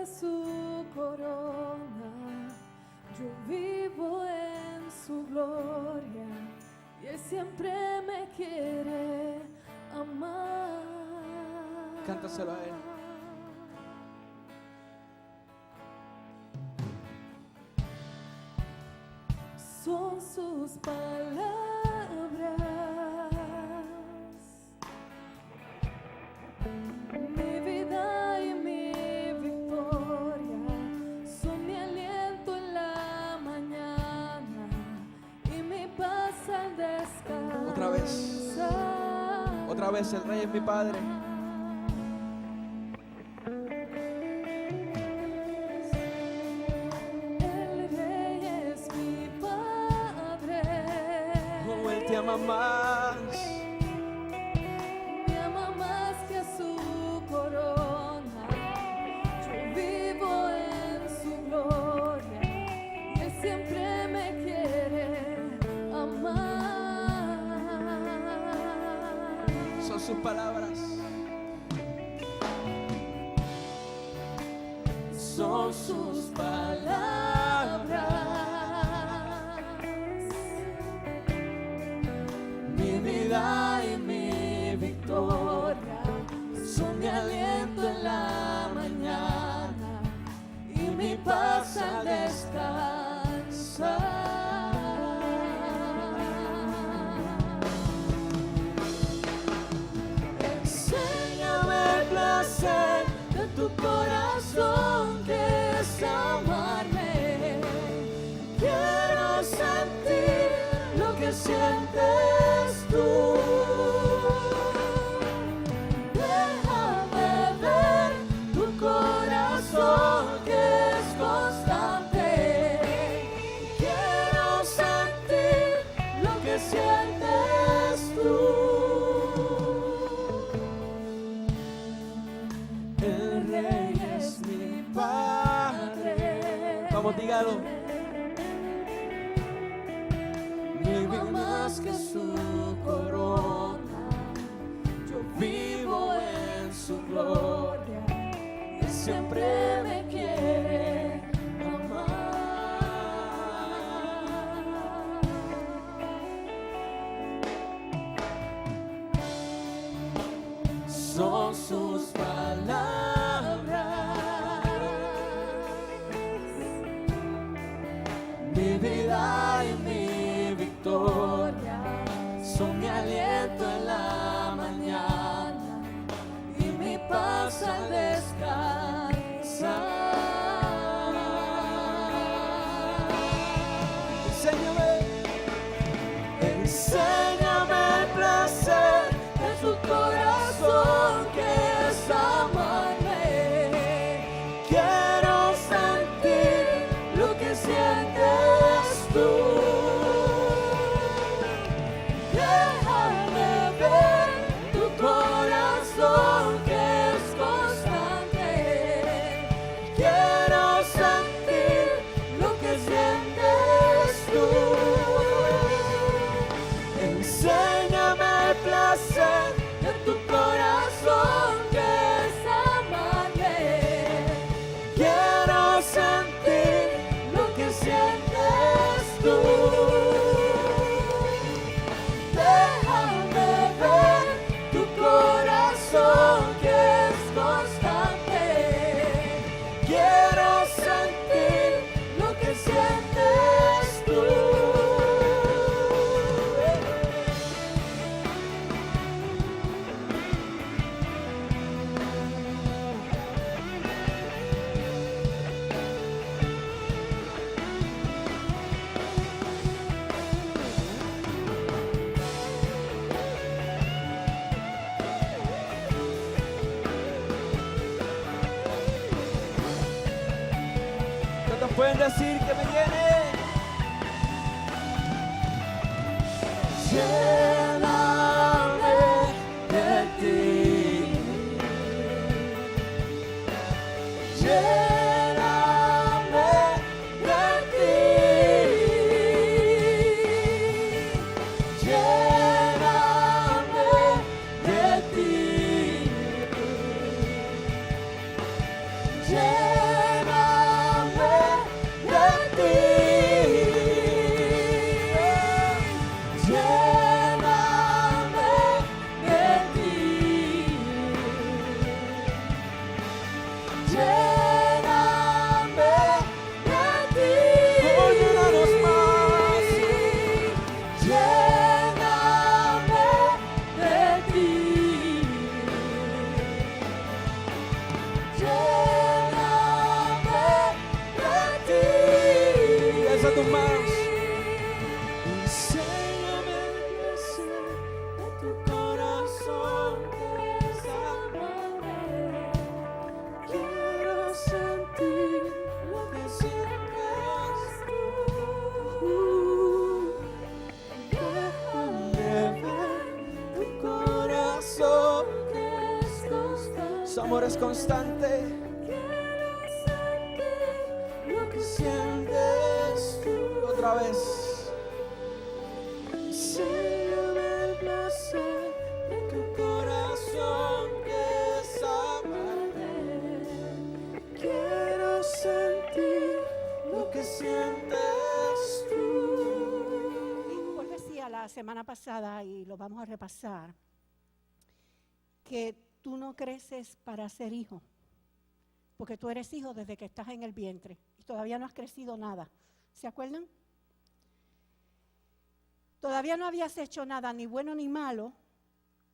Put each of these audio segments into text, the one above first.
que su corona, yo vivo en su gloria y Él siempre me quiere amar. Cántaselo a Él. Son sus palabras, mi vida y mi victoria, son mi aliento en la mañana y mi paz al descansar. Otra vez el Rey es mi Padre. Te ama más, me ama más que su corona. Yo vivo en su gloria y Él siempre me quiere amar. son sus palabras. Son sus palabras, mi vida y mi victoria, son mi aliento en la mañana y mi paz al descansar. Enséñame el placer de tu corazón que es amarme. Quiero sentir lo que sientes tú. Déjame ver tu corazón que es constante. Quiero sentir lo que sientes tú. El Rey es mi Padre. Vamos, dígalo. Más que su corona, yo vivo en su gloria y siempre me quiere amar. Son sus palabras, mi vida y mi victoria, son mi aliento en la mañana y mi paz al descansar. Enséñame el placer de su corazón que es amarme. Quiero sentir lo que sientes tú. De tu corazón que es amarme. Quiero sentir lo que sientes tú. Déjame ver tu corazón que es constante. Quiero sentir lo que sientes tú. Pueden decir que me llene. Lléname de ti. Lléname de ti. Lléname de ti. hermanos. Enséñame el placer de tu corazón que es amarte. Quiero sentir lo que sientes tú. Déjame ver tu corazón que es constante. Su amor es constante. Quiero sentir lo que sientes tú. Otra vez. Enséñame el placer de tu corazón que es amarte. Quiero sentir lo que sientes tú. Paul decía la semana pasada, y lo vamos a repasar, que tú no creces para ser hijo, porque tú eres hijo desde que estás en el vientre y todavía no has crecido nada. ¿Se acuerdan? Todavía no habías hecho nada, ni bueno ni malo,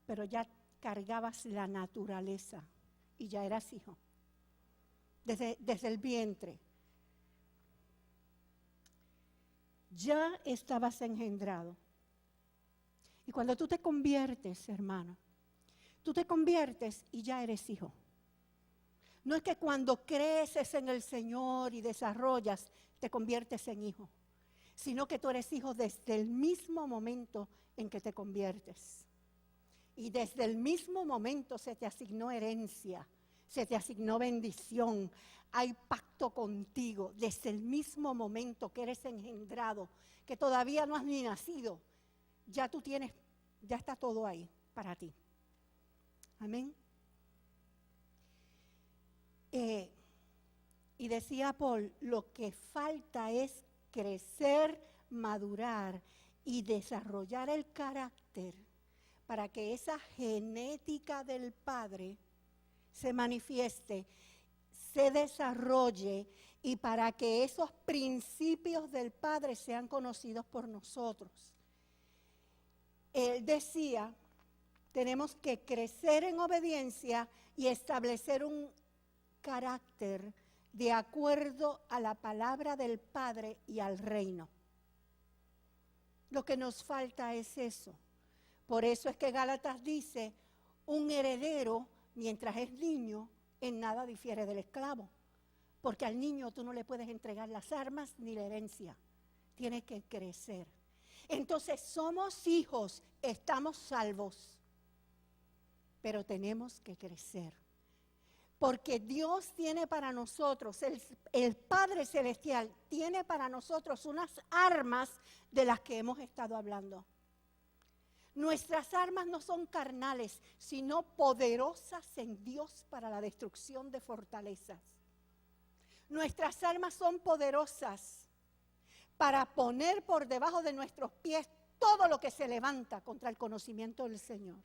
pero ya cargabas la naturaleza y ya eras hijo, desde el vientre. Ya estabas engendrado. Y cuando tú te conviertes, hermano, tú te conviertes y ya eres hijo. No es que cuando creces en el Señor y desarrollas, te conviertes en hijo, sino que tú eres hijo desde el mismo momento en que te conviertes. Y desde el mismo momento se te asignó herencia, se te asignó bendición, hay pacto contigo. Desde el mismo momento que eres engendrado, que todavía no has ni nacido, ya tú tienes, ya está todo ahí para ti. Amén. Y decía Paul, lo que falta es crecer, madurar y desarrollar el carácter para que esa genética del Padre se manifieste, se desarrolle y para que esos principios del Padre sean conocidos por nosotros. Él decía, tenemos que crecer en obediencia y establecer un carácter de acuerdo a la palabra del Padre y al reino. Lo que nos falta es eso. Por eso es que Gálatas dice, un heredero, mientras es niño, en nada difiere del esclavo. Porque al niño tú no le puedes entregar las armas ni la herencia. Tiene que crecer. Entonces somos hijos, estamos salvos, pero tenemos que crecer. Porque Dios tiene para nosotros, el Padre Celestial tiene para nosotros unas armas de las que hemos estado hablando. Nuestras armas no son carnales, sino poderosas en Dios para la destrucción de fortalezas. Nuestras armas son poderosas para poner por debajo de nuestros pies todo lo que se levanta contra el conocimiento del Señor.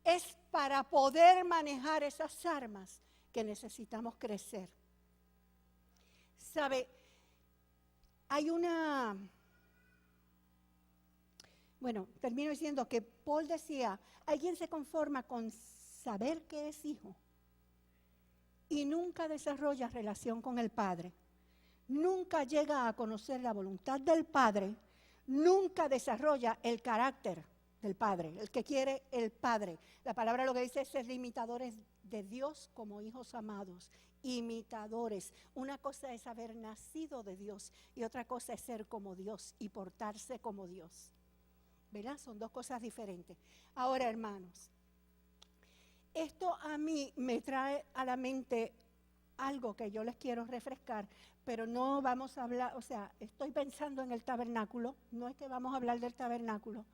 Es para poder manejar esas armas que necesitamos crecer. ¿Sabe? Termino diciendo que Paul decía, alguien se conforma con saber que es hijo y nunca desarrolla relación con el Padre. Nunca llega a conocer la voluntad del Padre, nunca desarrolla el carácter del Padre, el que quiere el Padre. La palabra lo que dice es ser imitadores de Dios como hijos amados, imitadores. Una cosa es haber nacido de Dios y otra cosa es ser como Dios y portarse como Dios. ¿Verdad? Son dos cosas diferentes. Ahora, hermanos, esto a mí me trae a la mente algo que yo les quiero refrescar, pero no vamos a hablar, o sea, estoy pensando en el tabernáculo, no es que vamos a hablar del tabernáculo,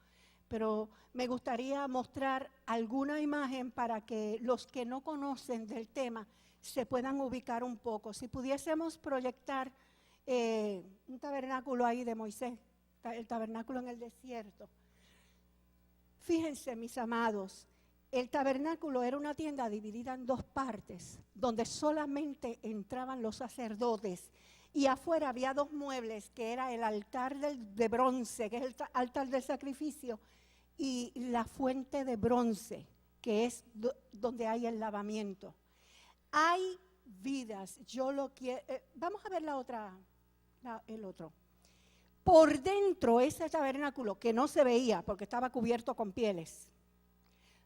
pero me gustaría mostrar alguna imagen para que los que no conocen del tema se puedan ubicar un poco. Si pudiésemos proyectar un tabernáculo ahí de Moisés, el tabernáculo en el desierto. Fíjense, mis amados, el tabernáculo era una tienda dividida en dos partes, donde solamente entraban los sacerdotes. Y afuera había dos muebles, que era el altar de bronce, que es el altar del sacrificio, y la fuente de bronce, que es donde hay el lavamiento. Hay vidas. Yo lo quiero. Vamos a ver el otro. Por dentro, ese tabernáculo que no se veía porque estaba cubierto con pieles.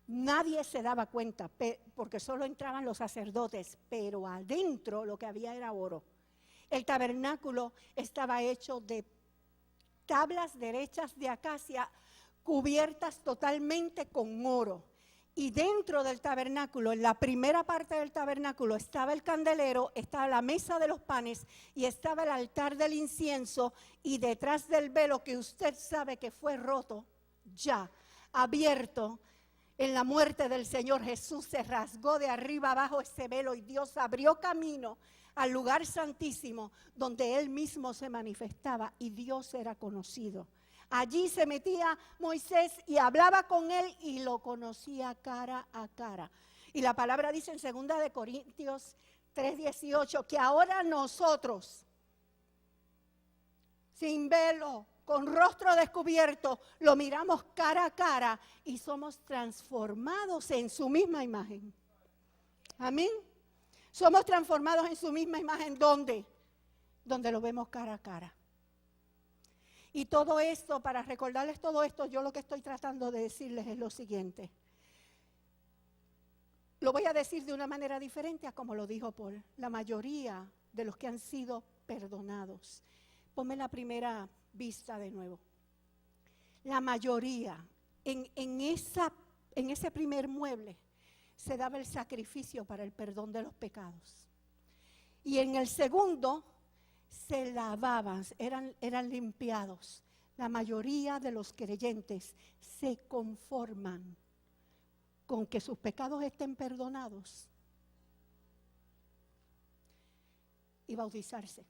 Nadie se daba cuenta porque solo entraban los sacerdotes, pero adentro lo que había era oro. El tabernáculo estaba hecho de tablas derechas de acacia cubiertas totalmente con oro. Y dentro del tabernáculo, en la primera parte del tabernáculo, estaba el candelero, estaba la mesa de los panes y estaba el altar del incienso. Y detrás del velo que usted sabe que fue roto, ya abierto, en la muerte del Señor Jesús se rasgó de arriba abajo ese velo y Dios abrió camino al lugar santísimo donde Él mismo se manifestaba y Dios era conocido. Allí se metía Moisés y hablaba con Él y lo conocía cara a cara. Y la palabra dice en 2 de Corintios 3:18 que ahora nosotros, sin velo, con rostro descubierto, lo miramos cara a cara y somos transformados en su misma imagen. Amén. Somos transformados en su misma imagen. ¿Dónde? Donde lo vemos cara a cara. Y todo esto, para recordarles todo esto, yo lo que estoy tratando de decirles es lo siguiente. Lo voy a decir de una manera diferente a como lo dijo Paul. La mayoría de los que han sido perdonados. Ponme la primera vista de nuevo. La mayoría, en ese primer mueble, se daba el sacrificio para el perdón de los pecados. Y en el segundo, se lavaban, eran limpiados. La mayoría de los creyentes se conforman con que sus pecados estén perdonados y bautizarse.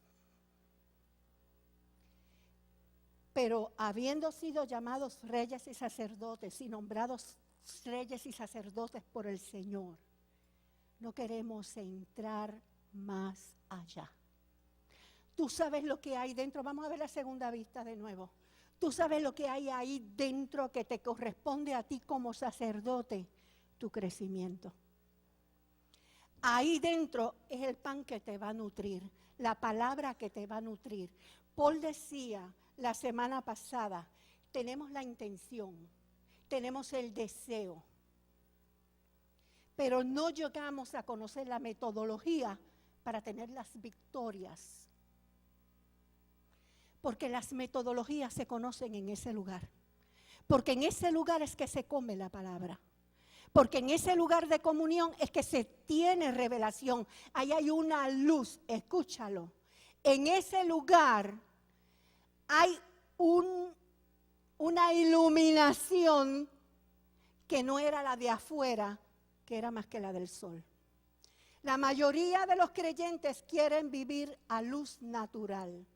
Pero habiendo sido llamados reyes y sacerdotes y nombrados reyes y sacerdotes por el Señor, no queremos entrar más allá. Tú sabes lo que hay dentro. Vamos a ver la segunda vista de nuevo. Tú sabes lo que hay ahí dentro que te corresponde a ti como sacerdote, tu crecimiento. Ahí dentro es el pan que te va a nutrir, la palabra que te va a nutrir. Paul decía la semana pasada, tenemos la intención, tenemos el deseo, pero no llegamos a conocer la metodología para tener las victorias. Porque las metodologías se conocen en ese lugar. Porque en ese lugar es que se come la palabra. Porque en ese lugar de comunión es que se tiene revelación. Ahí hay una luz, escúchalo. En ese lugar hay una iluminación que no era la de afuera, que era más que la del sol. La mayoría de los creyentes quieren vivir a luz natural.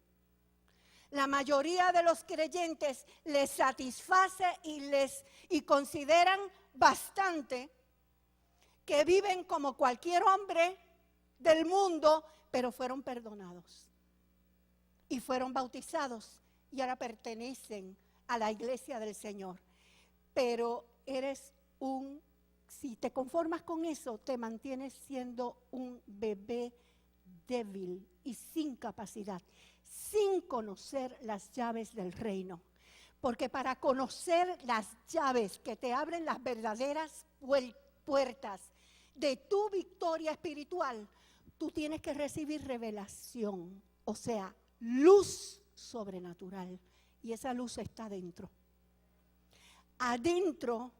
La mayoría de los creyentes les satisface y consideran bastante que viven como cualquier hombre del mundo, pero fueron perdonados y fueron bautizados y ahora pertenecen a la iglesia del Señor. Pero si te conformas con eso, te mantienes siendo un bebé débil y sin capacidad, sin conocer las llaves del reino. Porque para conocer las llaves que te abren las verdaderas puertas de tu victoria espiritual, tú tienes que recibir revelación, o sea, luz sobrenatural. Y esa luz está adentro. Adentro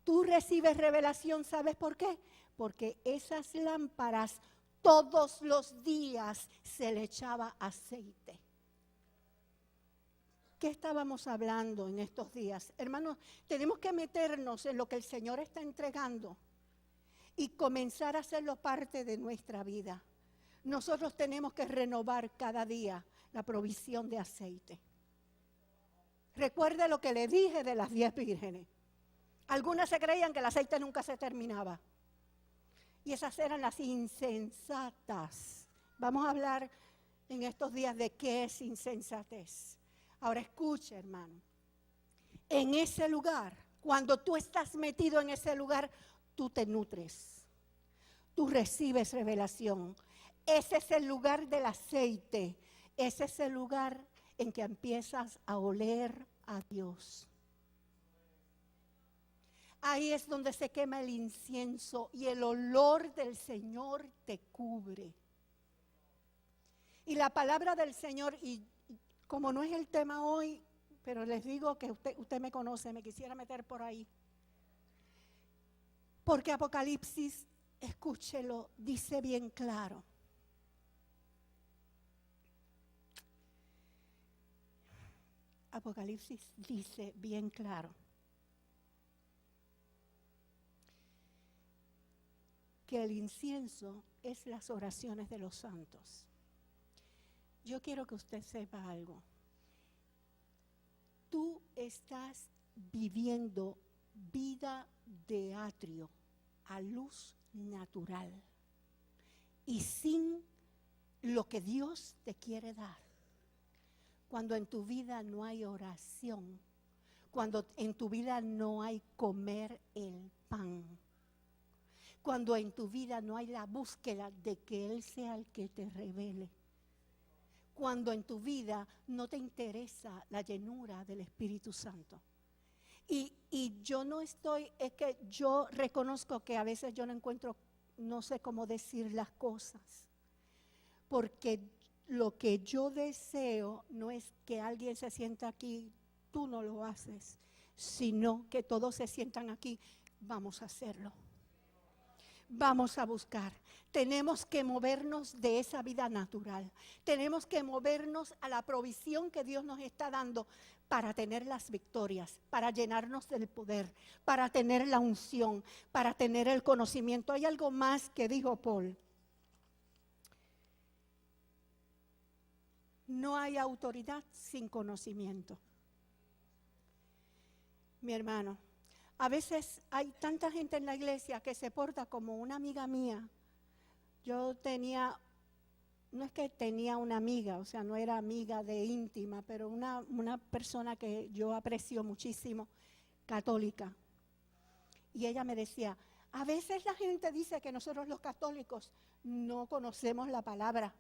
tú recibes revelación, ¿sabes por qué? Porque esas lámparas todos los días se le echaba aceite. ¿Qué estábamos hablando en estos días? Hermanos, tenemos que meternos en lo que el Señor está entregando y comenzar a hacerlo parte de nuestra vida. Nosotros tenemos que renovar cada día la provisión de aceite. Recuerde lo que le dije de las 10 vírgenes. Algunas se creían que el aceite nunca se terminaba. Y esas eran las insensatas. Vamos a hablar en estos días de qué es insensatez. Ahora escuche, hermano. En ese lugar, cuando tú estás metido en ese lugar, tú te nutres. Tú recibes revelación. ese es el lugar del aceite. Ese es el lugar en que empiezas a oler a Dios. Ahí es donde se quema el incienso y el olor del Señor te cubre. Y la palabra del Señor, y como no es el tema hoy, pero les digo que usted me conoce, me quisiera meter por ahí. Porque Apocalipsis, escúchelo, dice bien claro. Apocalipsis dice bien claro que el incienso es las oraciones de los santos. Yo quiero que usted sepa algo. Tú estás viviendo vida de atrio a luz natural y sin lo que Dios te quiere dar. Cuando en tu vida no hay oración, cuando en tu vida no hay comer el pan, cuando en tu vida no hay la búsqueda de que Él sea el que te revele, cuando en tu vida no te interesa la llenura del Espíritu Santo. Y yo no estoy, es que yo reconozco que a veces yo no encuentro, no sé cómo decir las cosas, porque lo que yo deseo no es que alguien se sienta aquí, tú no lo haces, sino que todos se sientan aquí, vamos a hacerlo. Vamos a buscar. Tenemos que movernos de esa vida natural. Tenemos que movernos a la provisión que Dios nos está dando para tener las victorias, para llenarnos del poder, para tener la unción, para tener el conocimiento. Hay algo más que dijo Paul. No hay autoridad sin conocimiento. Mi hermano, a veces hay tanta gente en la iglesia que se porta como una amiga mía. Yo tenía, no es que tenía una amiga, o sea, no era amiga de íntima, pero una persona que yo aprecio muchísimo, católica. Y ella me decía, a veces la gente dice que nosotros los católicos no conocemos la palabra,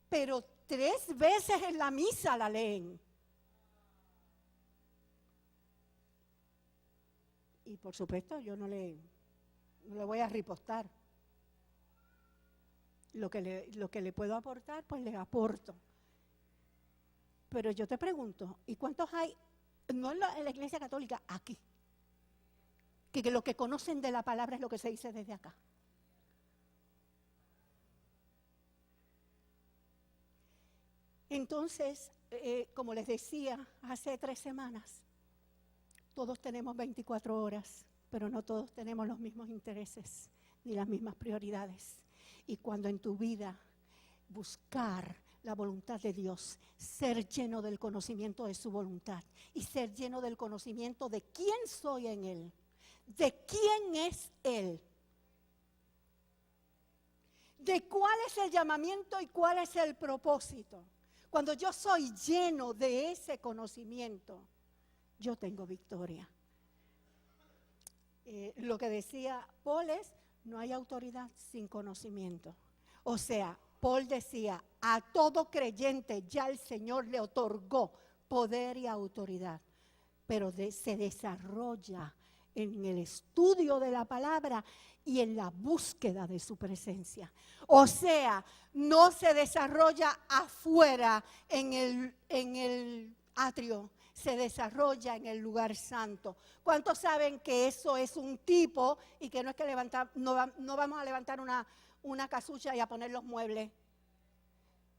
pero 3 veces en la misa la leen. Y por supuesto yo no le voy a ripostar. Lo que le puedo aportar, pues le aporto. Pero yo te pregunto, ¿y cuántos hay, no en la iglesia católica, aquí? Que lo que conocen de la palabra es lo que se dice desde acá. Entonces, como les decía, hace 3 semanas, todos tenemos 24 horas, pero no todos tenemos los mismos intereses ni las mismas prioridades. Y cuando en tu vida buscar la voluntad de Dios, ser lleno del conocimiento de su voluntad y ser lleno del conocimiento de quién soy en Él, de quién es Él, de cuál es el llamamiento y cuál es el propósito. Cuando yo soy lleno de ese conocimiento, yo tengo victoria. Lo que decía Paul es, no hay autoridad sin conocimiento. O sea, Paul decía, a todo creyente ya el Señor le otorgó poder y autoridad, pero se desarrolla en el estudio de la palabra y en la búsqueda de su presencia. O sea, no se desarrolla afuera en el atrio, se desarrolla en el lugar santo. ¿Cuántos saben que eso es un tipo y que no es que no vamos a levantar una casucha y a poner los muebles,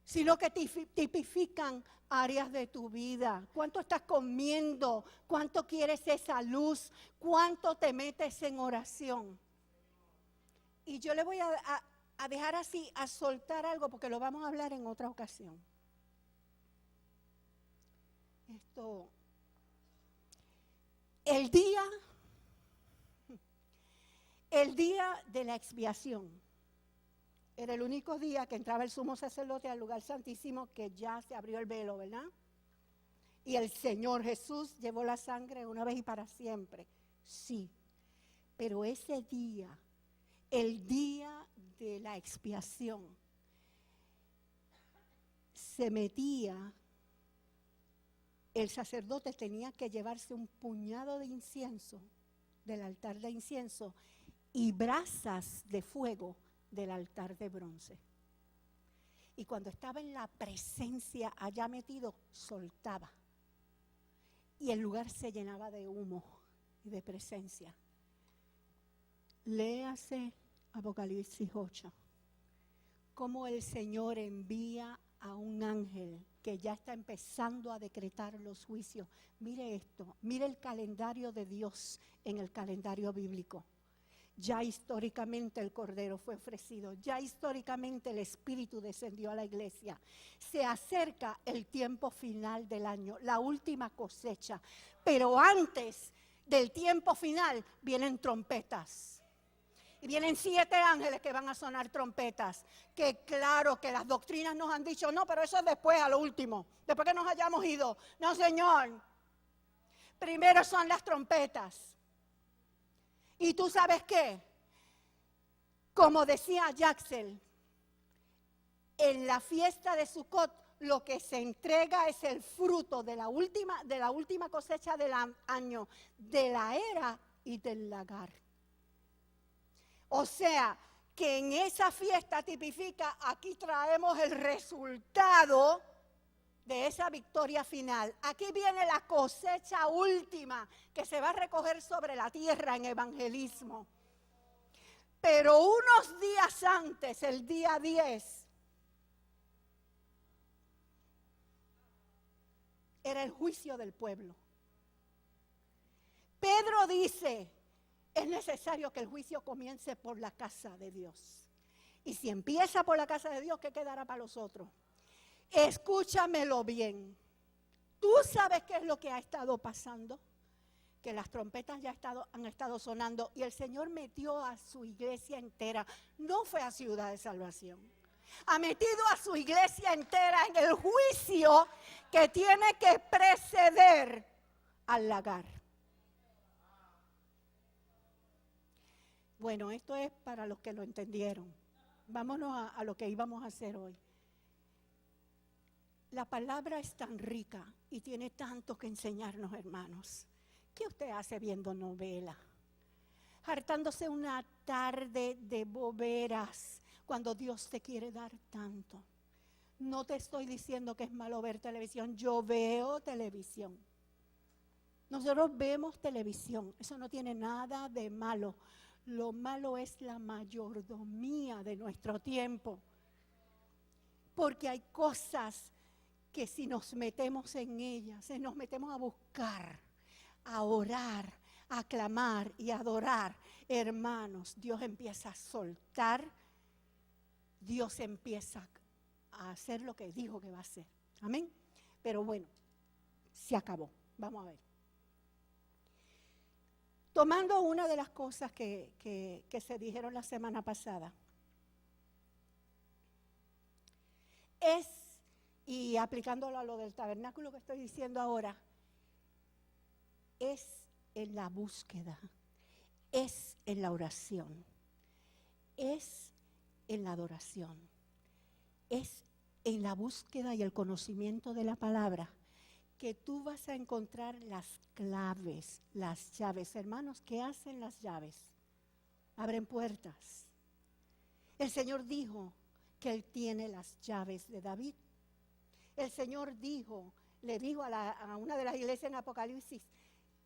sino que tipifican áreas de tu vida? ¿Cuánto estás comiendo? ¿Cuánto quieres esa luz? ¿Cuánto te metes en oración? Y yo le voy a dejar así, a soltar algo, porque lo vamos a hablar en otra ocasión. El día de la expiación era el único día que entraba el sumo sacerdote al lugar santísimo, que ya se abrió el velo, ¿verdad? Y el Señor Jesús llevó la sangre una vez y para siempre. Sí, pero ese día, el día de la expiación, se metía, el sacerdote tenía que llevarse un puñado de incienso del altar de incienso y brasas de fuego del altar de bronce. Y cuando estaba en la presencia allá metido, soltaba. Y el lugar se llenaba de humo y de presencia. Léase Apocalipsis 8. Cómo el Señor envía a un ángel que ya está empezando a decretar los juicios. Mire esto, mire el calendario de Dios en el calendario bíblico. Ya históricamente el Cordero fue ofrecido, ya históricamente el Espíritu descendió a la iglesia. Se acerca el tiempo final del año, la última cosecha. Pero antes del tiempo final vienen trompetas. Y vienen 7 ángeles que van a sonar trompetas. Que claro que las doctrinas nos han dicho, no, pero eso es después, a lo último. Después que nos hayamos ido. No, Señor. Primero son las trompetas. ¿Y tú sabes qué? Como decía Jaxel, en la fiesta de Sukkot lo que se entrega es el fruto de la última cosecha del año, de la era y del lagar. O sea, que en esa fiesta tipifica, aquí traemos el resultado de esa victoria final. Aquí viene la cosecha última que se va a recoger sobre la tierra en evangelismo. Pero unos días antes, el día 10, era el juicio del pueblo. Pedro dice, es necesario que el juicio comience por la casa de Dios. Y si empieza por la casa de Dios, ¿qué quedará para los otros? Escúchamelo bien. ¿Tú sabes qué es lo que ha estado pasando? Que las trompetas ya han estado sonando y el Señor metió a su iglesia entera. No fue a Ciudad de Salvación. Ha metido a su iglesia entera en el juicio que tiene que preceder al lagar. Bueno, esto es para los que lo entendieron. Vámonos a lo que íbamos a hacer hoy. La palabra es tan rica y tiene tanto que enseñarnos, hermanos. ¿Qué usted hace viendo novela? Hartándose una tarde de boberas cuando Dios te quiere dar tanto. No te estoy diciendo que es malo ver televisión. Yo veo televisión. Nosotros vemos televisión. Eso no tiene nada de malo. Lo malo es la mayordomía de nuestro tiempo. Porque hay cosas que si nos metemos en ellas, si nos metemos a buscar, a orar, a clamar y a adorar, hermanos, Dios empieza a soltar, Dios empieza a hacer lo que dijo que va a hacer. Amén. Pero bueno, se acabó. Vamos a ver. Tomando una de las cosas que se dijeron la semana pasada, y aplicándolo a lo del tabernáculo que estoy diciendo ahora, es en la búsqueda, es en la oración, es en la adoración, es en la búsqueda y el conocimiento de la palabra que tú vas a encontrar las claves, las llaves. Hermanos, ¿qué hacen las llaves? Abren puertas. El Señor dijo que Él tiene las llaves de David. El Señor le dijo a una de las iglesias en Apocalipsis,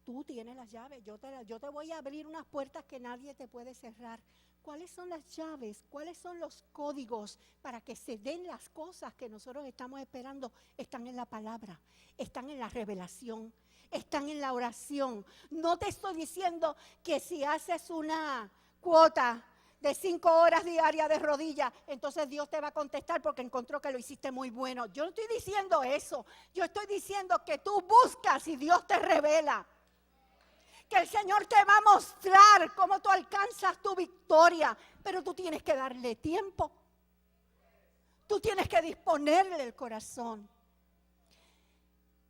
tú tienes las llaves, yo te voy a abrir unas puertas que nadie te puede cerrar. ¿Cuáles son las llaves? ¿Cuáles son los códigos para que se den las cosas que nosotros estamos esperando? Están en la palabra, están en la revelación, están en la oración. No te estoy diciendo que si haces una cuota de 5 horas diarias de rodillas, entonces Dios te va a contestar porque encontró que lo hiciste muy bueno. Yo no estoy diciendo eso. Yo estoy diciendo que tú buscas y Dios te revela. Que el Señor te va a mostrar cómo tú alcanzas tu victoria, pero tú tienes que darle tiempo. Tú tienes que disponerle el corazón.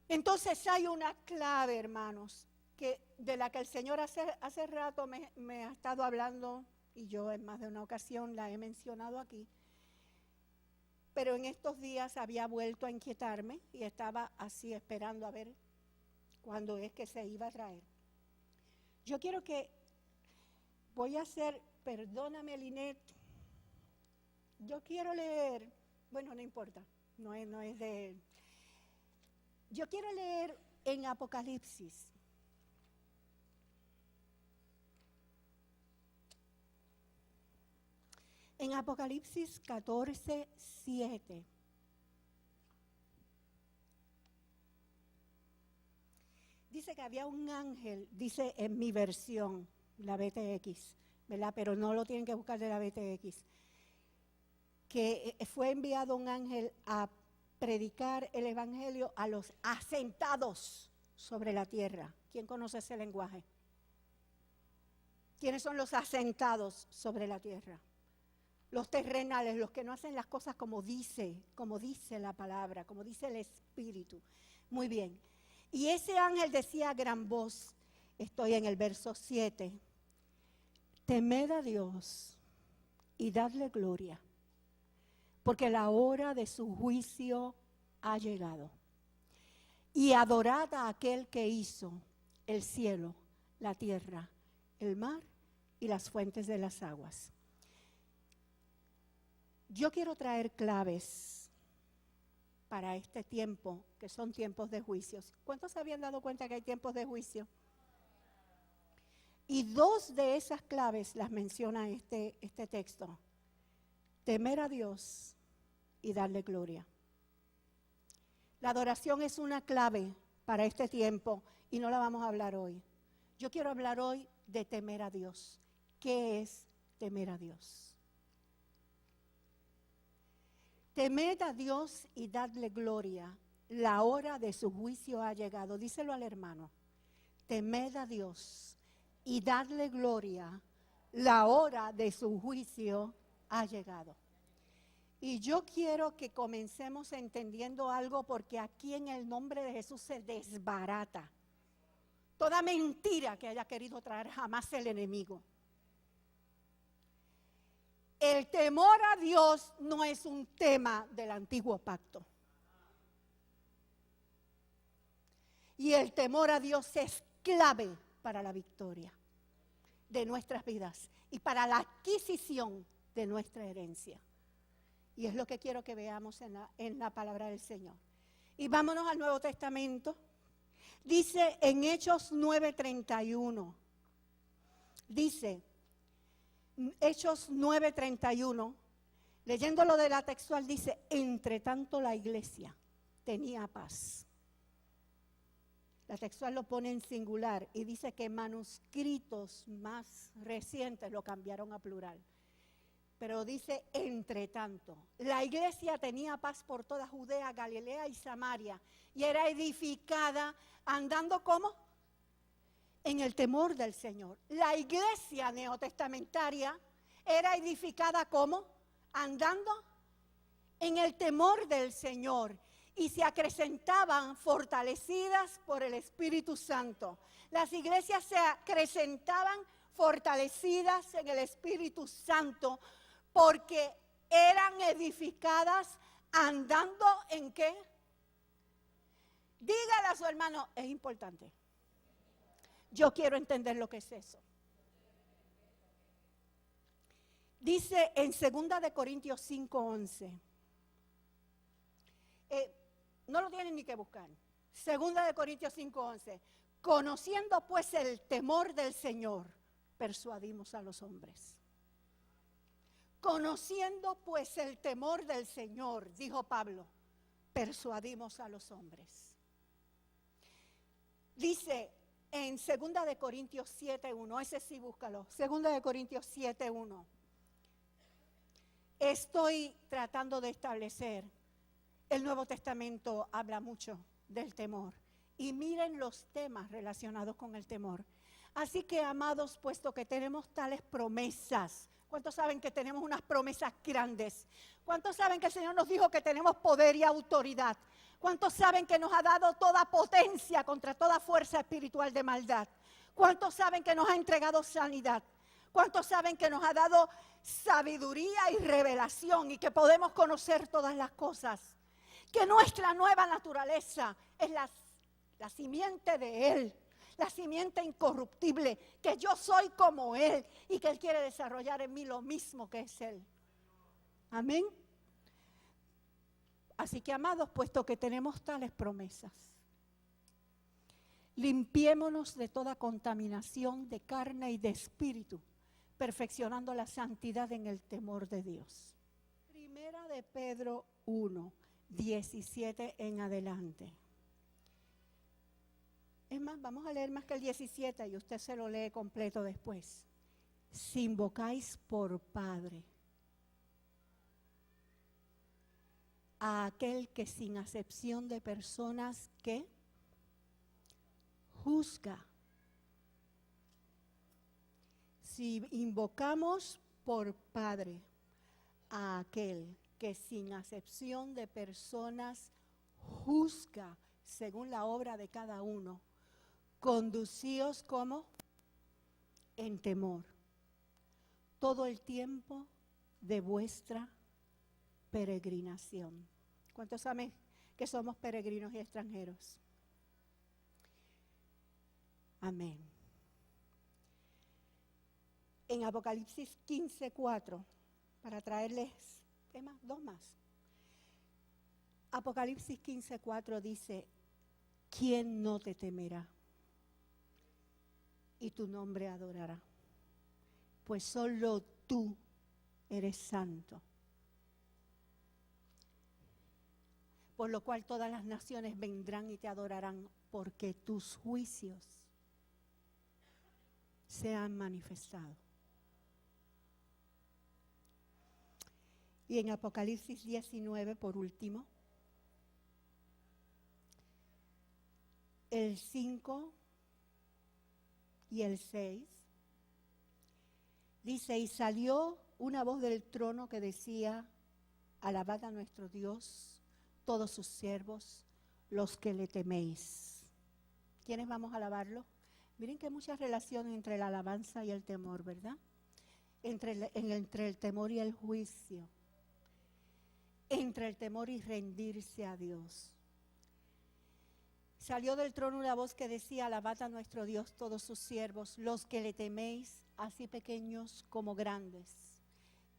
Entonces hay una clave, hermanos, de la que el Señor hace rato me ha estado hablando, y yo en más de una ocasión la he mencionado aquí. pero en estos días había vuelto a inquietarme y estaba así esperando a ver cuándo es que se iba a traer. Yo quiero que, voy a hacer, perdóname Linet, yo quiero leer, bueno, no importa, no es de... Yo quiero leer en Apocalipsis. En Apocalipsis 14:7. Dice que había un ángel, dice en mi versión, la BTX, ¿verdad? Pero no lo tienen que buscar de la BTX. Que fue enviado un ángel a predicar el evangelio a los asentados sobre la tierra. ¿Quién conoce ese lenguaje? ¿Quiénes son los asentados sobre la tierra? Los terrenales, los que no hacen las cosas como dice la palabra, como dice el Espíritu. Muy bien. Y ese ángel decía a gran voz, estoy en el verso 7, temed a Dios y dadle gloria, porque la hora de su juicio ha llegado. Y adorad a aquel que hizo el cielo, la tierra, el mar y las fuentes de las aguas. Yo quiero traer claves para este tiempo, que son tiempos de juicios. ¿Cuántos se habían dado cuenta que hay tiempos de juicio? Y dos de esas claves las menciona este texto. Temer a Dios y darle gloria. La adoración es una clave para este tiempo y no la vamos a hablar hoy. Yo quiero hablar hoy de temer a Dios. ¿Qué es temer a Dios? Temed a Dios y dadle gloria. La hora de su juicio ha llegado. Díselo al hermano. Temed a Dios y dadle gloria. La hora de su juicio ha llegado. Y yo quiero que comencemos entendiendo algo, porque aquí en el nombre de Jesús se desbarata toda mentira que haya querido traer jamás el enemigo. El temor a Dios no es un tema del antiguo pacto. Y el temor a Dios es clave para la victoria de nuestras vidas y para la adquisición de nuestra herencia. Y es lo que quiero que veamos en la palabra del Señor. Y vámonos al Nuevo Testamento. Dice en Hechos 9:31. Dice, Hechos 9:31, leyéndolo de la textual, dice, entre tanto la iglesia tenía paz. La textual lo pone en singular y dice que manuscritos más recientes lo cambiaron a plural. Pero dice, entre tanto, la iglesia tenía paz por toda Judea, Galilea y Samaria, y era edificada andando ¿cómo? En el temor del Señor. La iglesia neotestamentaria era edificada ¿cómo? Andando en el temor del Señor, y se acrecentaban fortalecidas por el Espíritu Santo. Las iglesias se acrecentaban fortalecidas en el Espíritu Santo porque eran edificadas andando ¿en qué? Dígale a su hermano, es importante. Yo quiero entender lo que es eso. Dice en 2 de Corintios 5:11. No lo tienen ni que buscar. 2 de Corintios 5:11. Conociendo pues el temor del Señor, persuadimos a los hombres. Conociendo pues el temor del Señor, dijo Pablo, persuadimos a los hombres. Dice en 2 de Corintios 7:1, ese sí búscalo, 2 de Corintios 7:1. Estoy tratando de establecer, el Nuevo Testamento habla mucho del temor. Y miren los temas relacionados con el temor. Así que, amados, puesto que tenemos tales promesas, ¿cuántos saben que tenemos unas promesas grandes? ¿Cuántos saben que el Señor nos dijo que tenemos poder y autoridad? ¿Cuántos saben que nos ha dado toda potencia contra toda fuerza espiritual de maldad? ¿Cuántos saben que nos ha entregado sanidad? ¿Cuántos saben que nos ha dado sabiduría y revelación y que podemos conocer todas las cosas? Que nuestra nueva naturaleza es la simiente de Él, la simiente incorruptible, que yo soy como Él y que Él quiere desarrollar en mí lo mismo que es Él. Amén. Así que, amados, puesto que tenemos tales promesas, limpiémonos de toda contaminación de carne y de espíritu, perfeccionando la santidad en el temor de Dios. Primera de Pedro 1, 17 en adelante. Es más, vamos a leer más que el 17 y usted se lo lee completo después. Si invocáis por Padre a aquel que sin acepción de personas que juzga. Si invocamos por Padre a aquel que sin acepción de personas juzga según la obra de cada uno, conducíos como en temor todo el tiempo de vuestra peregrinación. ¿Cuántos saben que somos peregrinos y extranjeros? Amén. En Apocalipsis 15:4, para traerles dos más. Apocalipsis 15:4 dice: ¿quién no te temerá? Y tu nombre adorará. Pues solo tú eres santo. Por lo cual todas las naciones vendrán y te adorarán, porque tus juicios se han manifestado. Y en Apocalipsis 19, por último, el 5 y el 6, dice: y salió una voz del trono que decía: alabad a nuestro Dios, todos sus siervos, los que le teméis. ¿Quiénes vamos a alabarlo? Miren que hay mucha relación entre la alabanza y el temor, ¿verdad? Entre el temor y el juicio. Entre el temor y rendirse a Dios. Salió del trono una voz que decía: alabad a nuestro Dios todos sus siervos, los que le teméis, así pequeños como grandes.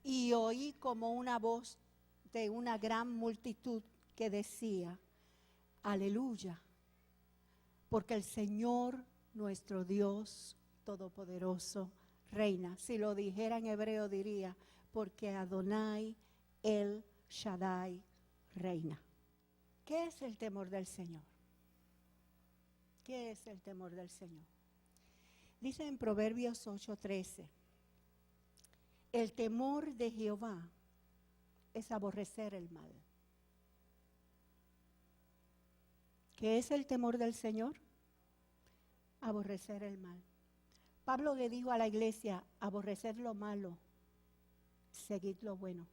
Y oí como una voz de una gran multitud que decía: aleluya, porque el Señor nuestro Dios todopoderoso reina. Si lo dijera en hebreo diría: porque Adonai el Shaddai reina. ¿Qué es el temor del Señor? ¿Qué es el temor del Señor? Dice en Proverbios 8:13: el temor de Jehová es aborrecer el mal. ¿Qué es el temor del Señor? Aborrecer el mal. Pablo le dijo a la iglesia: aborreced lo malo, seguid lo bueno.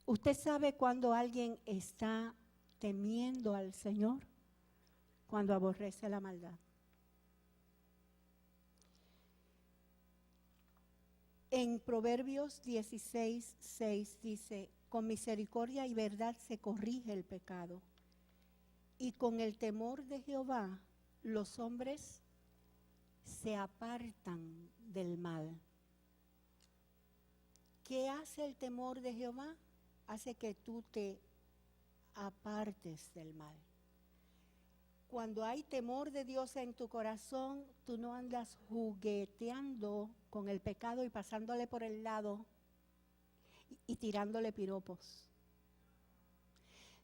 ¿Usted sabe cuando alguien está temiendo al Señor? Cuando aborrece la maldad. En Proverbios 16:6 dice: con misericordia y verdad se corrige el pecado, y con el temor de Jehová los hombres se apartan del mal. ¿Qué hace el temor de Jehová? Hace que tú te apartes del mal. Cuando hay temor de Dios en tu corazón, tú no andas jugueteando con el pecado y pasándole por el lado y tirándole piropos,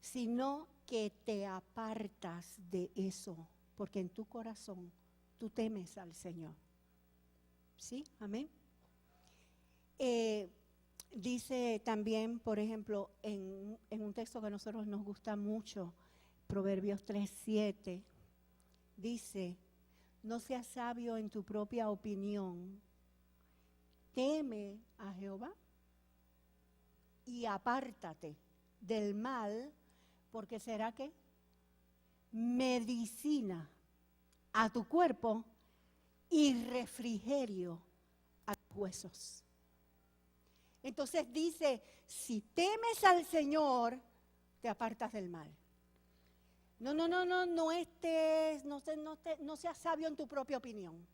sino que te apartas de eso, porque en tu corazón tú temes al Señor. ¿Sí? Amén. Dice también, por ejemplo, en un texto que a nosotros nos gusta mucho, Proverbios 3:7, dice: no seas sabio en tu propia opinión, teme a Jehová y apártate del mal, porque será que medicina a tu cuerpo y refrigerio huesos. Entonces dice, si temes al Señor, te apartas del mal. No seas sabio en tu propia opinión.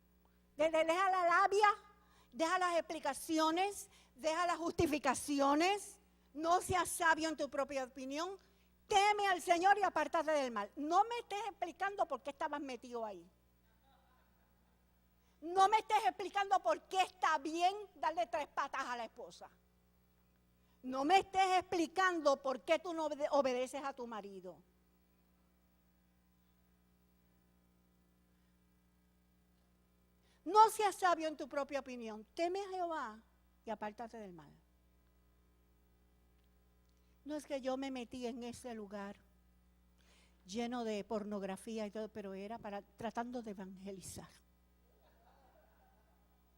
Deja la labia, deja las explicaciones, deja las justificaciones. No seas sabio en tu propia opinión. Teme al Señor y apártate del mal. No me estés explicando por qué estabas metido ahí. No me estés explicando por qué está bien darle 3 patas a la esposa. No me estés explicando por qué tú no obedeces a tu marido. No seas sabio en tu propia opinión. Teme a Jehová y apártate del mal. No es que yo me metí en ese lugar lleno de pornografía y todo, pero era tratando de evangelizar.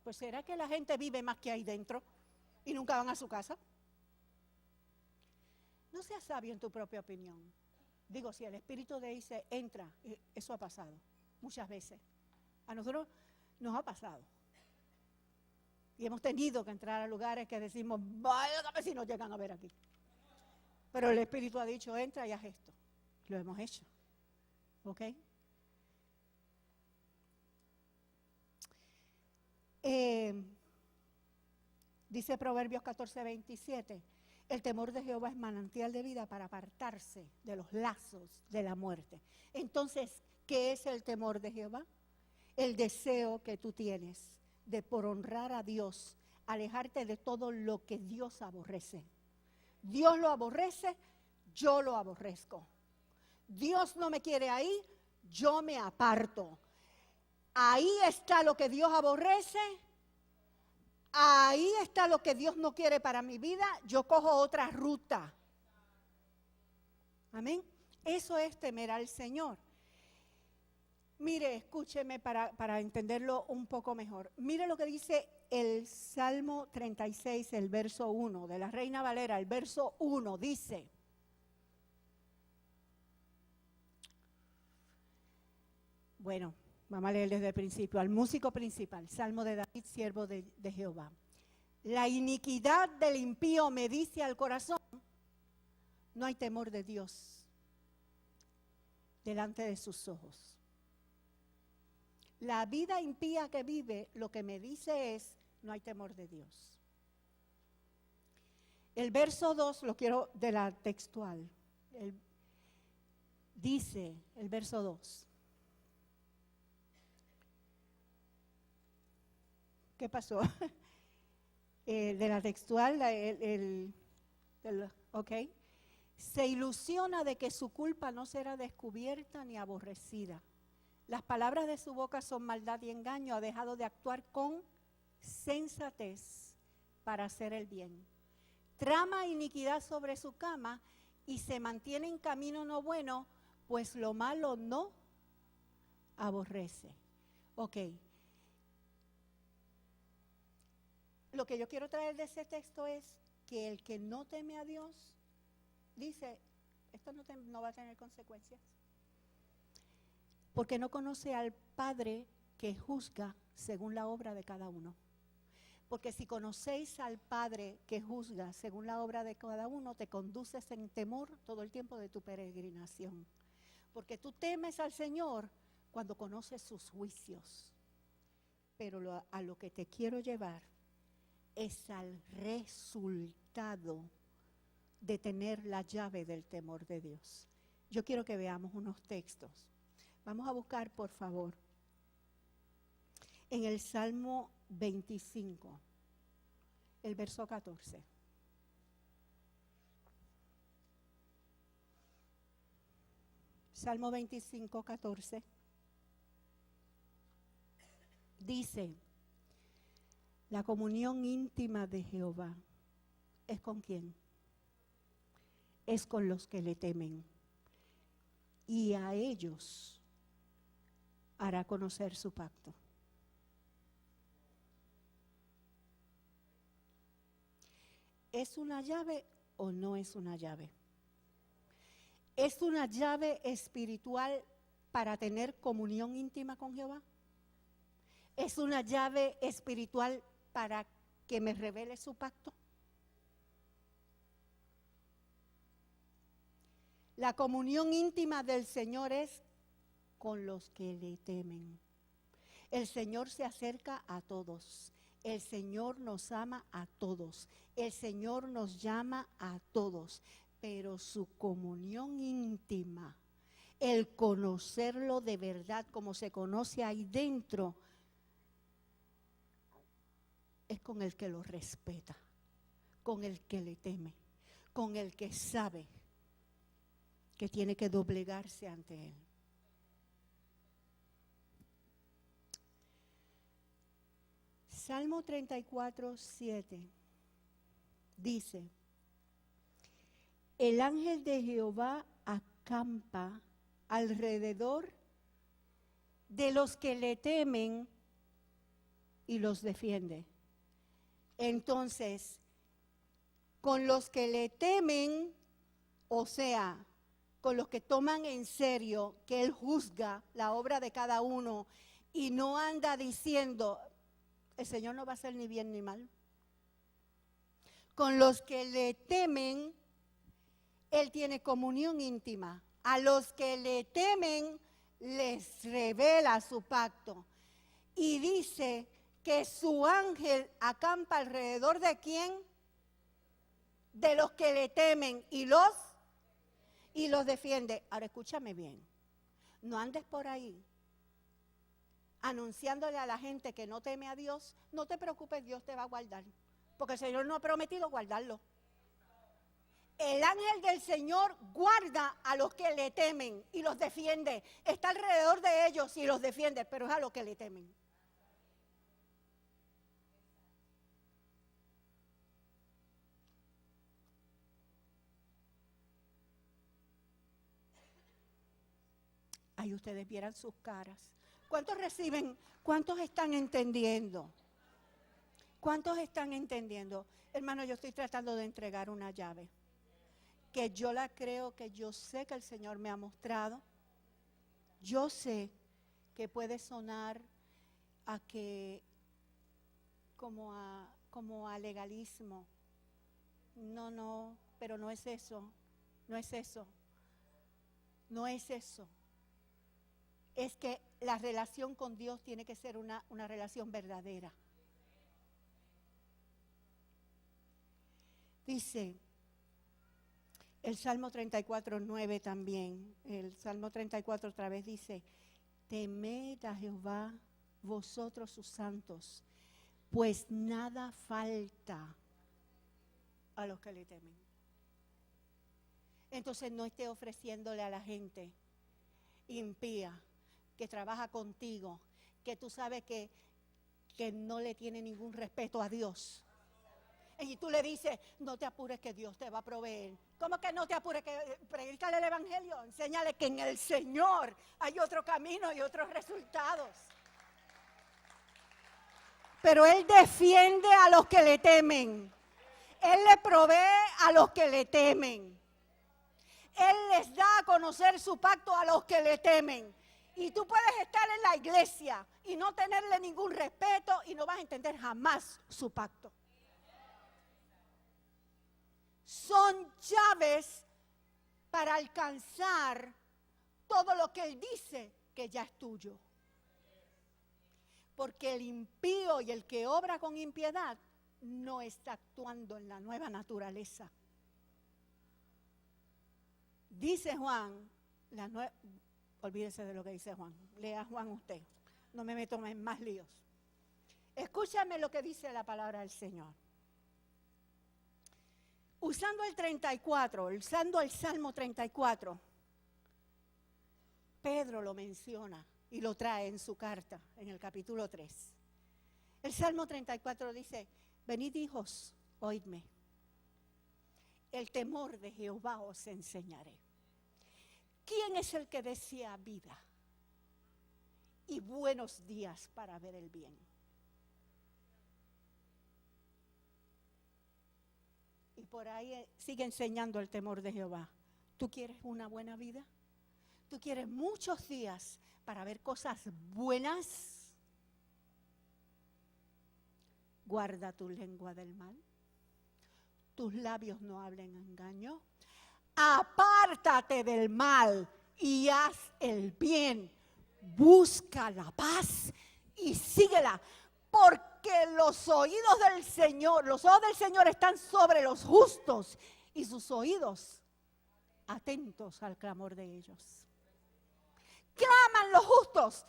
Pues ¿será que la gente vive más que ahí dentro y nunca van a su casa? No seas sabio en tu propia opinión. Digo, si el Espíritu te dice, entra, eso ha pasado muchas veces. A nosotros nos ha pasado. Y hemos tenido que entrar a lugares que decimos, válgame si nos llegan a ver aquí. Pero el Espíritu ha dicho, entra y haz esto. Lo hemos hecho. ¿Ok? Dice Proverbios 14:27, el temor de Jehová es manantial de vida para apartarse de los lazos de la muerte. Entonces, ¿qué es el temor de Jehová? El deseo que tú tienes de por honrar a Dios, alejarte de todo lo que Dios aborrece. Dios lo aborrece, yo lo aborrezco. Dios no me quiere ahí, yo me aparto. Ahí está lo que Dios aborrece, ahí está lo que Dios no quiere para mi vida, yo cojo otra ruta. Amén. Eso es temer al Señor. Mire, escúcheme para entenderlo un poco mejor. Mire lo que dice el Salmo 36, el verso 1, de la Reina Valera, el verso 1, dice: bueno, vamos a leer desde el principio, al músico principal, Salmo de David, siervo de Jehová. La iniquidad del impío me dice al corazón, no hay temor de Dios delante de sus ojos. La vida impía que vive, lo que me dice es, no hay temor de Dios. El verso 2, lo quiero de la textual, dice el verso 2. ¿Qué pasó? De la textual, ok. Se ilusiona de que su culpa no será descubierta ni aborrecida. Las palabras de su boca son maldad y engaño. Ha dejado de actuar con sensatez para hacer el bien. Trama iniquidad sobre su cama y se mantiene en camino no bueno, pues lo malo no aborrece. Ok. Lo que yo quiero traer de ese texto es que el que no teme a Dios, dice, esto no va a tener consecuencias. Porque no conoce al Padre que juzga según la obra de cada uno. Porque si conocéis al Padre que juzga según la obra de cada uno, te conduces en temor todo el tiempo de tu peregrinación. Porque tú temes al Señor cuando conoces sus juicios. Pero a lo que te quiero llevar es al resultado de tener la llave del temor de Dios. Yo quiero que veamos unos textos. Vamos a buscar, por favor, en el Salmo 25, el verso 14. Salmo 25, 14. Dice, la comunión íntima de Jehová, ¿es con quién? Es con los que le temen. Y a ellos hará conocer su pacto. ¿Es una llave o no es una llave? ¿Es una llave espiritual para tener comunión íntima con Jehová? ¿Es una llave espiritual para que me revele su pacto? La comunión íntima del Señor es con los que le temen. El Señor se acerca a todos. El Señor nos ama a todos. El Señor nos llama a todos. Pero su comunión íntima, el conocerlo de verdad como se conoce ahí dentro, es con el que lo respeta, con el que le teme, con el que sabe que tiene que doblegarse ante él. Salmo 34, 7 dice: el ángel de Jehová acampa alrededor de los que le temen y los defiende. Entonces, con los que le temen, o sea, con los que toman en serio que Él juzga la obra de cada uno y no anda diciendo, el Señor no va a hacer ni bien ni mal. Con los que le temen, Él tiene comunión íntima. A los que le temen, les revela su pacto. Y dice que su ángel acampa alrededor de ¿quién? De los que le temen y los defiende. Ahora escúchame bien, no andes por ahí anunciándole a la gente que no teme a Dios. No te preocupes, Dios te va a guardar, porque el Señor no ha prometido guardarlo. El ángel del Señor guarda a los que le temen y los defiende. Está alrededor de ellos y los defiende, pero es a los que le temen. Ahí ustedes vieran sus caras. ¿Cuántos reciben? ¿Cuántos están entendiendo? ¿Cuántos están entendiendo? Hermano, yo estoy tratando de entregar una llave que yo la creo, que yo sé que el Señor me ha mostrado. Yo sé que puede sonar a que como a legalismo. No, pero no es eso. No es eso. No es eso. Es que la relación con Dios tiene que ser una relación verdadera. Dice el Salmo 34, 9 también, el Salmo 34 otra vez dice: temed a Jehová vosotros sus santos, pues nada falta a los que le temen. Entonces no esté ofreciéndole a la gente impía que trabaja contigo, que tú sabes que no le tiene ningún respeto a Dios. Y tú le dices, no te apures que Dios te va a proveer. ¿Cómo que no te apures? Que predícale el evangelio, enséñale que en el Señor hay otro camino y otros resultados. Pero Él defiende a los que le temen. Él le provee a los que le temen. Él les da a conocer su pacto a los que le temen. Y tú puedes estar en la iglesia y no tenerle ningún respeto y no vas a entender jamás su pacto. Son llaves para alcanzar todo lo que Él dice que ya es tuyo. Porque el impío y el que obra con impiedad no está actuando en la nueva naturaleza. Dice Juan, olvídese de lo que dice Juan, lea Juan usted, no me meto en más líos. Escúchame lo que dice la palabra del Señor. Usando el 34, usando el Salmo 34, Pedro lo menciona y lo trae en su carta, en el capítulo 3. El Salmo 34 dice: venid hijos, oídme, el temor de Jehová os enseñaré. ¿Quién es el que desea vida y buenos días para ver el bien? Y por ahí sigue enseñando el temor de Jehová. ¿Tú quieres una buena vida? ¿Tú quieres muchos días para ver cosas buenas? Guarda tu lengua del mal. Tus labios no hablen engaño. Apártate del mal y haz el bien. Busca la paz y síguela. Porque los oídos del Señor, los ojos del Señor están sobre los justos y sus oídos atentos al clamor de ellos. Claman los justos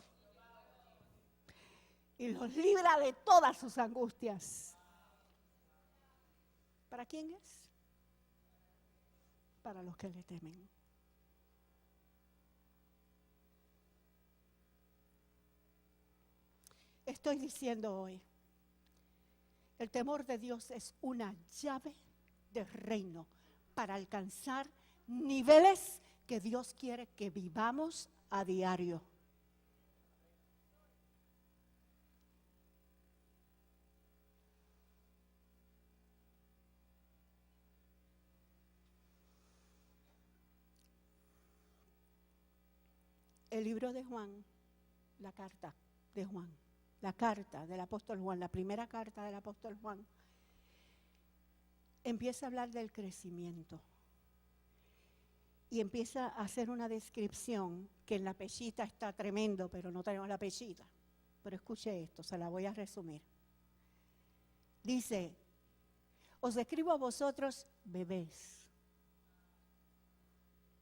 y los libra de todas sus angustias. ¿Para quién es? Para los que le temen. Estoy diciendo hoy, el temor de Dios es una llave del reino para alcanzar niveles que Dios quiere que vivamos a diario. El libro de Juan, la carta de Juan, la carta del apóstol Juan, la primera carta del apóstol Juan, empieza a hablar del crecimiento y empieza a hacer una descripción que en la pechita está tremendo, pero no tenemos la pechita. Pero escuche esto, se la voy a resumir. Dice, os escribo a vosotros bebés,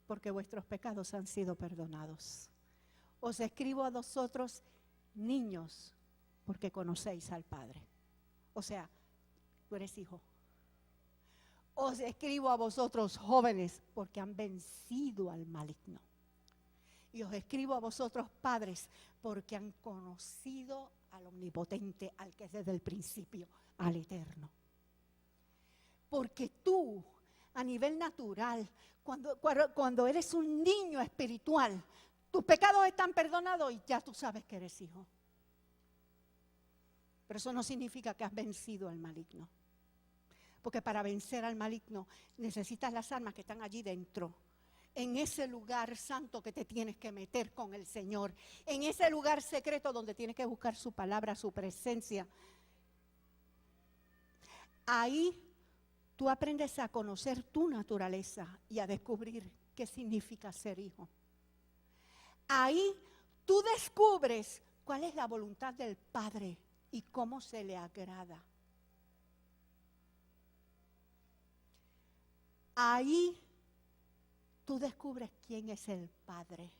porque vuestros pecados han sido perdonados. Os escribo a vosotros niños, porque conocéis al Padre. O sea, tú eres hijo. Os escribo a vosotros jóvenes, porque han vencido al maligno. Y os escribo a vosotros padres, porque han conocido al omnipotente, al que es desde el principio, al eterno. Porque tú, a nivel natural, cuando eres un niño espiritual, tus pecados están perdonados y ya tú sabes que eres hijo. Pero eso no significa que has vencido al maligno. Porque para vencer al maligno necesitas las armas que están allí dentro. En ese lugar santo que te tienes que meter con el Señor. En ese lugar secreto donde tienes que buscar su palabra, su presencia. Ahí tú aprendes a conocer tu naturaleza y a descubrir qué significa ser hijo. Ahí tú descubres cuál es la voluntad del Padre y cómo se le agrada. Ahí tú descubres quién es el Padre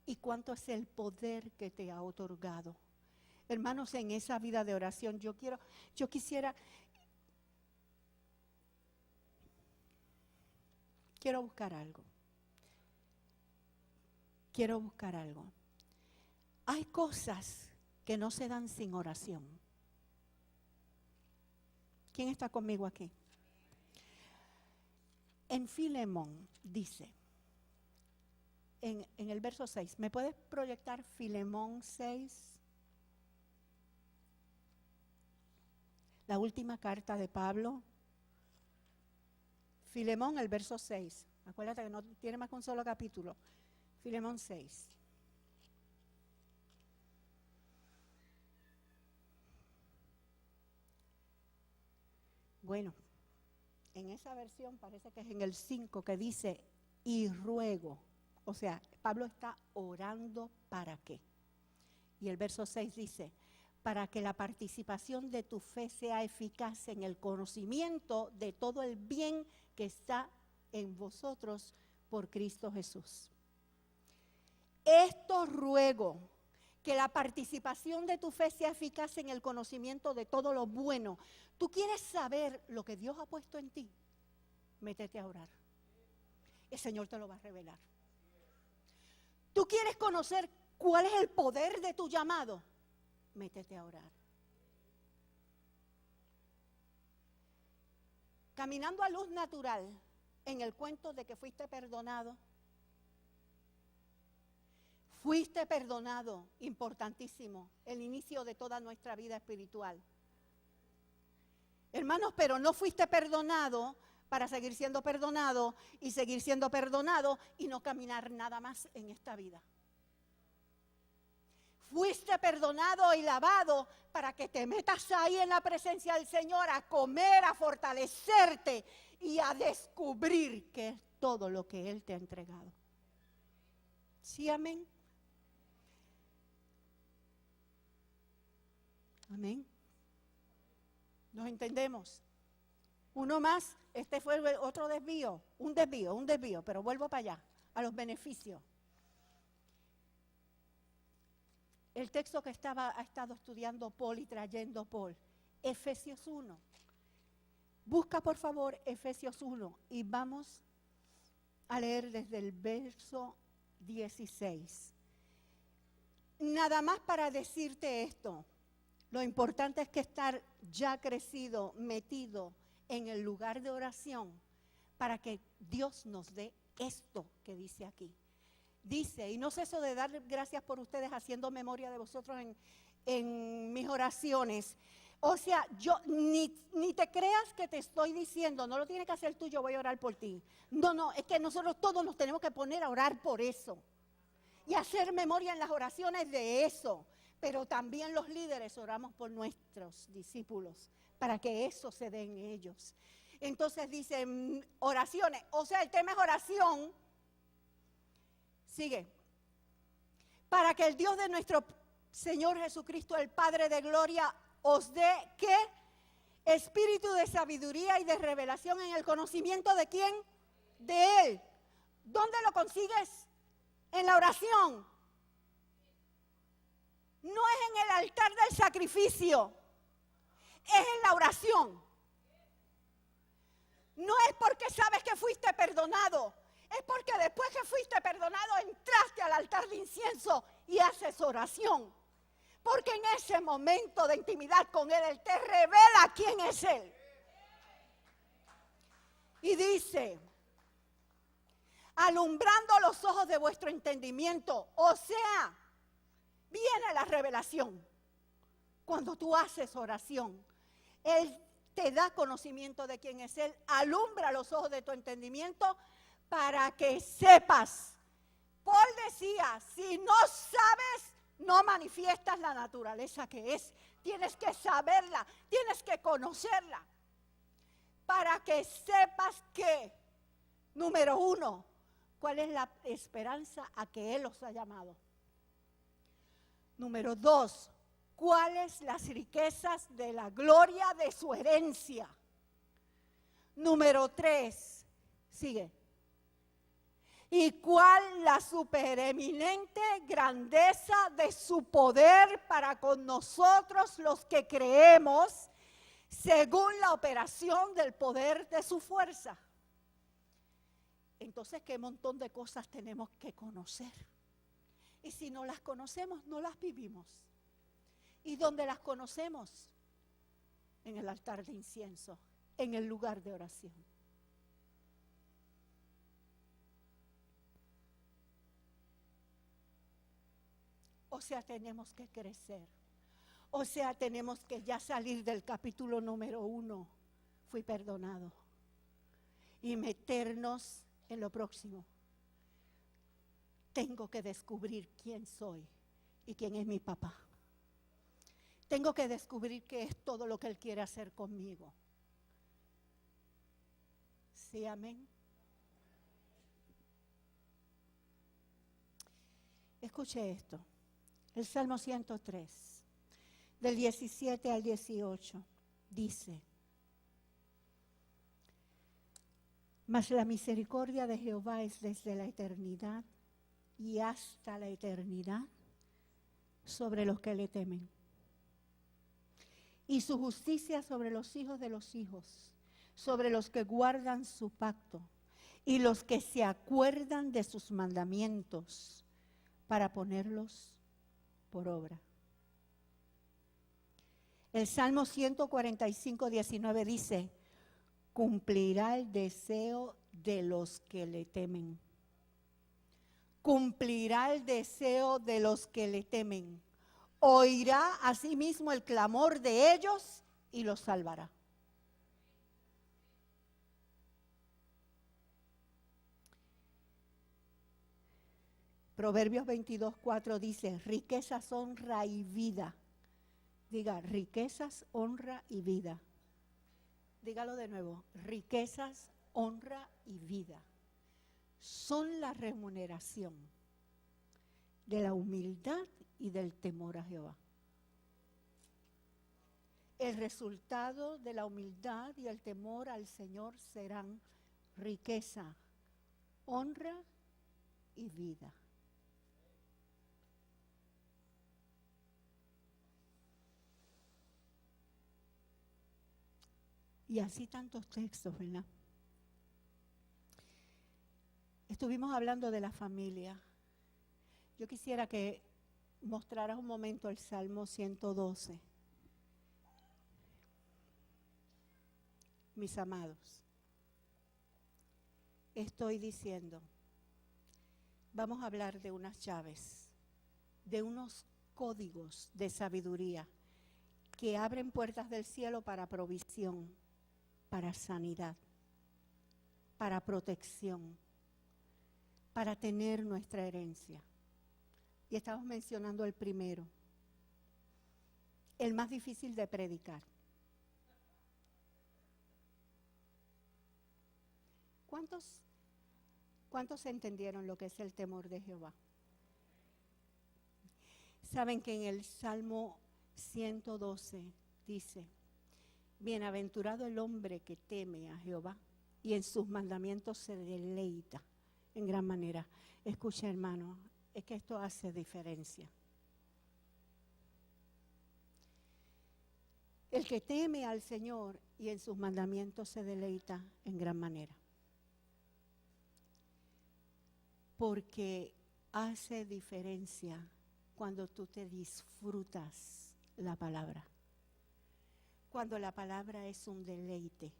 y cuánto es el poder que te ha otorgado. Hermanos, en esa vida de oración yo quisiera buscar algo. Quiero buscar algo. Hay cosas que no se dan sin oración. ¿Quién está conmigo aquí? En Filemón dice, en el verso 6, ¿me puedes proyectar Filemón 6? La última carta de Pablo. Filemón, el verso 6. Acuérdate que no tiene más que un solo capítulo. Filemón 6. Bueno, en esa versión parece que es en el 5 que dice, y ruego. O sea, Pablo está orando ¿para qué? Y el verso 6 dice, para que la participación de tu fe sea eficaz en el conocimiento de todo el bien que está en vosotros por Cristo Jesús. Esto ruego, que la participación de tu fe sea eficaz en el conocimiento de todo lo bueno. ¿Tú quieres saber lo que Dios ha puesto en ti? Métete a orar. El Señor te lo va a revelar. ¿Tú quieres conocer cuál es el poder de tu llamado? Métete a orar. Caminando a luz natural, en el cuento de que fuiste perdonado. Fuiste perdonado, importantísimo, el inicio de toda nuestra vida espiritual. Hermanos, pero no fuiste perdonado para seguir siendo perdonado y seguir siendo perdonado y no caminar nada más en esta vida. fuiste perdonado y lavado para que te metas ahí en la presencia del Señor a comer, a fortalecerte y a descubrir qué es todo lo que Él te ha entregado. ¿Sí, amén? Amén. ¿Nos entendemos? Uno más, este fue otro desvío, un desvío, pero vuelvo para allá, a los beneficios. El texto que ha estado estudiando Paul y trayendo Paul, Efesios 1. Busca por favor Efesios 1 y vamos a leer desde el verso 16. Nada más para decirte esto, lo importante es que estar ya crecido, metido en el lugar de oración para que Dios nos dé esto que dice aquí. Dice, y no ceso de dar gracias por ustedes haciendo memoria de vosotros en mis oraciones. O sea, yo ni te creas que te estoy diciendo, no lo tienes que hacer tú, yo voy a orar por ti. No, es que nosotros todos nos tenemos que poner a orar por eso. Y hacer memoria en las oraciones de eso. Pero también los líderes oramos por nuestros discípulos, para que eso se dé en ellos. Entonces dice, oraciones, o sea, el tema es oración. Sigue. Para que el Dios de nuestro Señor Jesucristo, el Padre de gloria, os dé, ¿qué? Espíritu de sabiduría y de revelación en el conocimiento ¿de quién? De Él. ¿Dónde lo consigues? En la oración. No es en el altar del sacrificio, es en la oración. No es porque sabes que fuiste perdonado, es porque después que fuiste perdonado entraste al altar de incienso y haces oración. Porque en ese momento de intimidad con Él, Él te revela quién es Él. Y dice, alumbrando los ojos de vuestro entendimiento, o sea, viene la revelación. Cuando tú haces oración, Él te da conocimiento de quién es Él, alumbra los ojos de tu entendimiento para que sepas. Paul decía, si no sabes, no manifiestas la naturaleza que es. Tienes que saberla, tienes que conocerla. Para que sepas que, número 1, cuál es la esperanza a que Él los ha llamado. Número 2, cuáles las riquezas de la gloria de su herencia. Número 3, sigue. Y cuál la supereminente grandeza de su poder para con nosotros los que creemos, según la operación del poder de su fuerza. Entonces, ¿qué montón de cosas tenemos que conocer? Y si no las conocemos, no las vivimos. ¿Y dónde las conocemos? En el altar de incienso, en el lugar de oración. O sea, tenemos que crecer. O sea, tenemos que ya salir del capítulo número 1. Fui perdonado. Y meternos en lo próximo. Tengo que descubrir quién soy y quién es mi papá. Tengo que descubrir qué es todo lo que Él quiere hacer conmigo. Sí, amén. Escuche esto. El Salmo 103, del 17 al 18, dice: Mas la misericordia de Jehová es desde la eternidad y hasta la eternidad sobre los que le temen. Y su justicia sobre los hijos de los hijos, sobre los que guardan su pacto y los que se acuerdan de sus mandamientos para ponerlos por obra. El Salmo 145, 19 dice: cumplirá el deseo de los que le temen. Cumplirá el deseo de los que le temen. Oirá asimismo el clamor de ellos y los salvará. Proverbios 22:4 dice, riquezas, honra y vida. Diga, riquezas, honra y vida. Dígalo de nuevo, riquezas, honra y vida son la remuneración de la humildad y del temor a Jehová. El resultado de la humildad y el temor al Señor serán riqueza, honra y vida. Y así tantos textos, ¿verdad? Estuvimos hablando de la familia. Yo quisiera que mostraras un momento el Salmo 112. Mis amados, estoy diciendo, vamos a hablar de unas llaves, de unos códigos de sabiduría que abren puertas del cielo para provisión, para sanidad, para protección, para tener nuestra herencia. Y estamos mencionando el primero, el más difícil de predicar. ¿Cuántos entendieron lo que es el temor de Jehová? Saben que en el Salmo 112 dice, bienaventurado el hombre que teme a Jehová y en sus mandamientos se deleita en gran manera. Escucha, hermano, es que esto hace diferencia. El que teme al Señor y en sus mandamientos se deleita en gran manera. Porque hace diferencia cuando tú te disfrutas la palabra. Cuando la palabra es un deleite.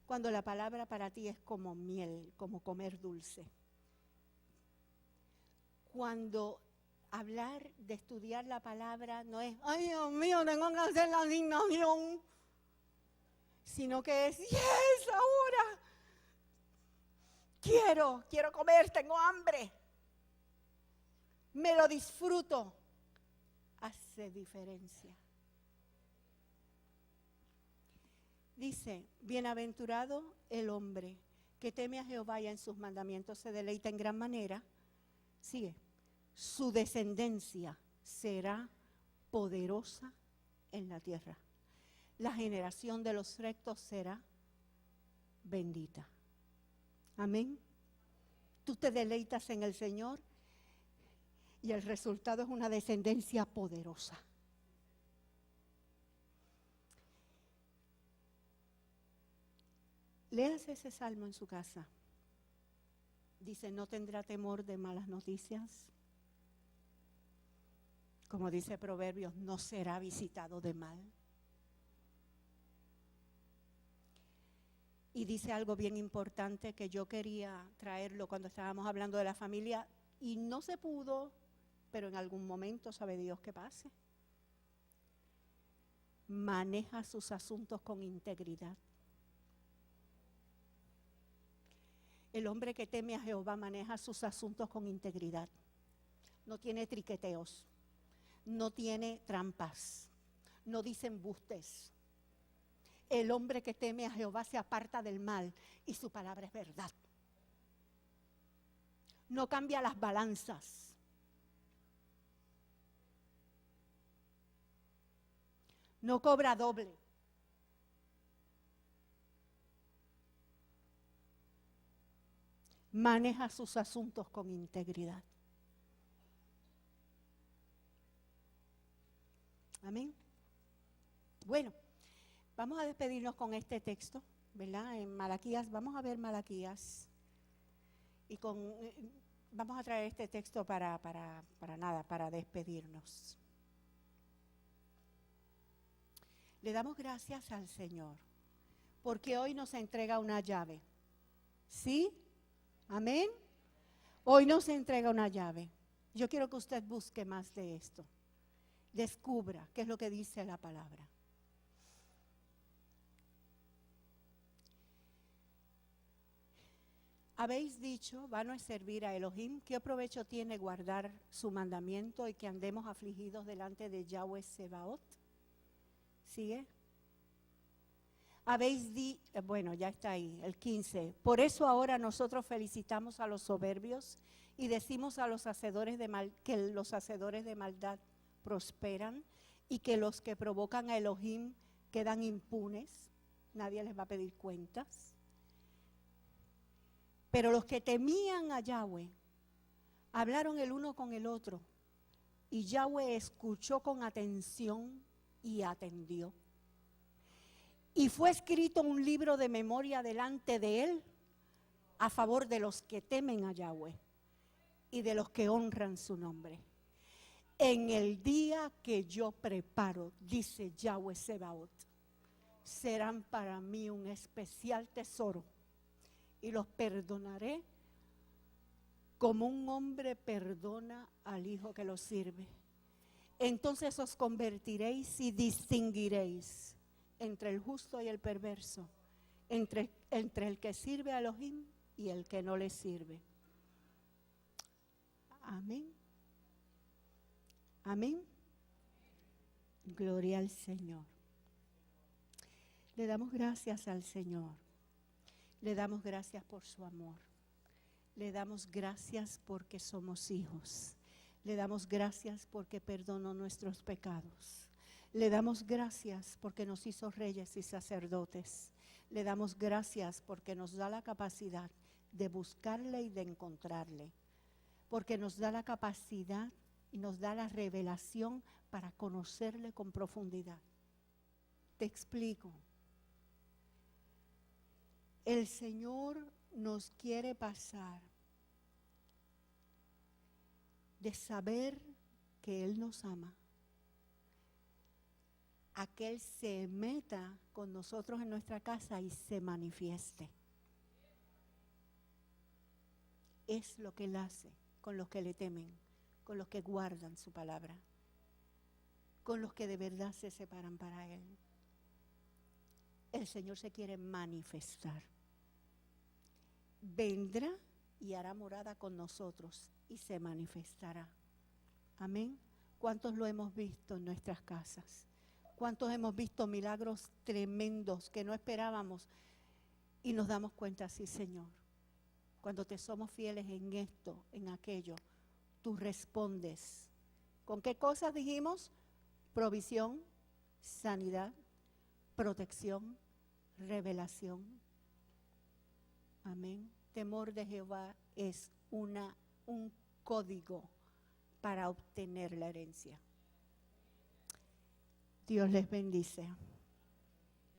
Cuando la palabra para ti es como miel, como comer dulce. Cuando hablar de estudiar la palabra no es, ay Dios mío, tengo que hacer la asignación. Sino que es, yes, ahora. Quiero comer, tengo hambre. Me lo disfruto. Hace diferencia. Dice, bienaventurado el hombre que teme a Jehová y en sus mandamientos se deleita en gran manera. Sigue, su descendencia será poderosa en la tierra. La generación de los rectos será bendita. Amén. Tú te deleitas en el Señor y el resultado es una descendencia poderosa. Léase ese salmo en su casa. Dice, no tendrá temor de malas noticias. Como dice Proverbios, no será visitado de mal. Y dice algo bien importante que yo quería traerlo cuando estábamos hablando de la familia y no se pudo, pero en algún momento sabe Dios que pase. Maneja sus asuntos con integridad. El hombre que teme a Jehová maneja sus asuntos con integridad. No tiene triqueteos, no tiene trampas, no dice embustes. El hombre que teme a Jehová se aparta del mal y su palabra es verdad. No cambia las balanzas. No cobra doble. Maneja sus asuntos con integridad. Amén. Bueno, vamos a despedirnos con este texto, ¿verdad? En Malaquías, vamos a ver Malaquías. Y vamos a traer este texto para despedirnos. Le damos gracias al Señor, porque hoy nos entrega una llave. ¿Sí? Amén. Hoy nos entrega una llave. Yo quiero que usted busque más de esto. Descubra qué es lo que dice la palabra. Habéis dicho, vano es servir a Elohim, ¿qué provecho tiene guardar su mandamiento y que andemos afligidos delante de Yahweh Sebaot? ¿Sigue? Bueno, ya está ahí, el 15. Por eso ahora nosotros felicitamos a los soberbios y decimos a los hacedores de mal, que los hacedores de maldad prosperan y que los que provocan a Elohim quedan impunes, nadie les va a pedir cuentas. Pero los que temían a Yahweh hablaron el uno con el otro y Yahweh escuchó con atención y atendió. Y fue escrito un libro de memoria delante de él a favor de los que temen a Yahweh y de los que honran su nombre. En el día que yo preparo, dice Yahweh Sebaot, serán para mí un especial tesoro y los perdonaré como un hombre perdona al hijo que lo sirve. Entonces os convertiréis y distinguiréis entre el justo y el perverso, entre el que sirve a Elohim y el que no le sirve. Amén. Amén. Gloria al Señor. Le damos gracias al Señor. Le damos gracias por su amor. Le damos gracias porque somos hijos. Le damos gracias porque perdonó nuestros pecados. Le damos gracias porque nos hizo reyes y sacerdotes. Le damos gracias porque nos da la capacidad de buscarle y de encontrarle. Porque nos da la capacidad y nos da la revelación para conocerle con profundidad. Te explico. El Señor nos quiere pasar de saber que Él nos ama a que Él se meta con nosotros en nuestra casa y se manifieste. Es lo que Él hace con los que le temen, con los que guardan su palabra, con los que de verdad se separan para Él. El Señor se quiere manifestar. Vendrá y hará morada con nosotros y se manifestará. Amén. ¿Cuántos lo hemos visto en nuestras casas? ¿Cuántos hemos visto milagros tremendos que no esperábamos y nos damos cuenta, sí, Señor? Cuando te somos fieles en esto, en aquello, tú respondes. ¿Con qué cosas dijimos? Provisión, sanidad, protección, revelación. Amén. Temor de Jehová es un código para obtener la herencia. Dios les bendice.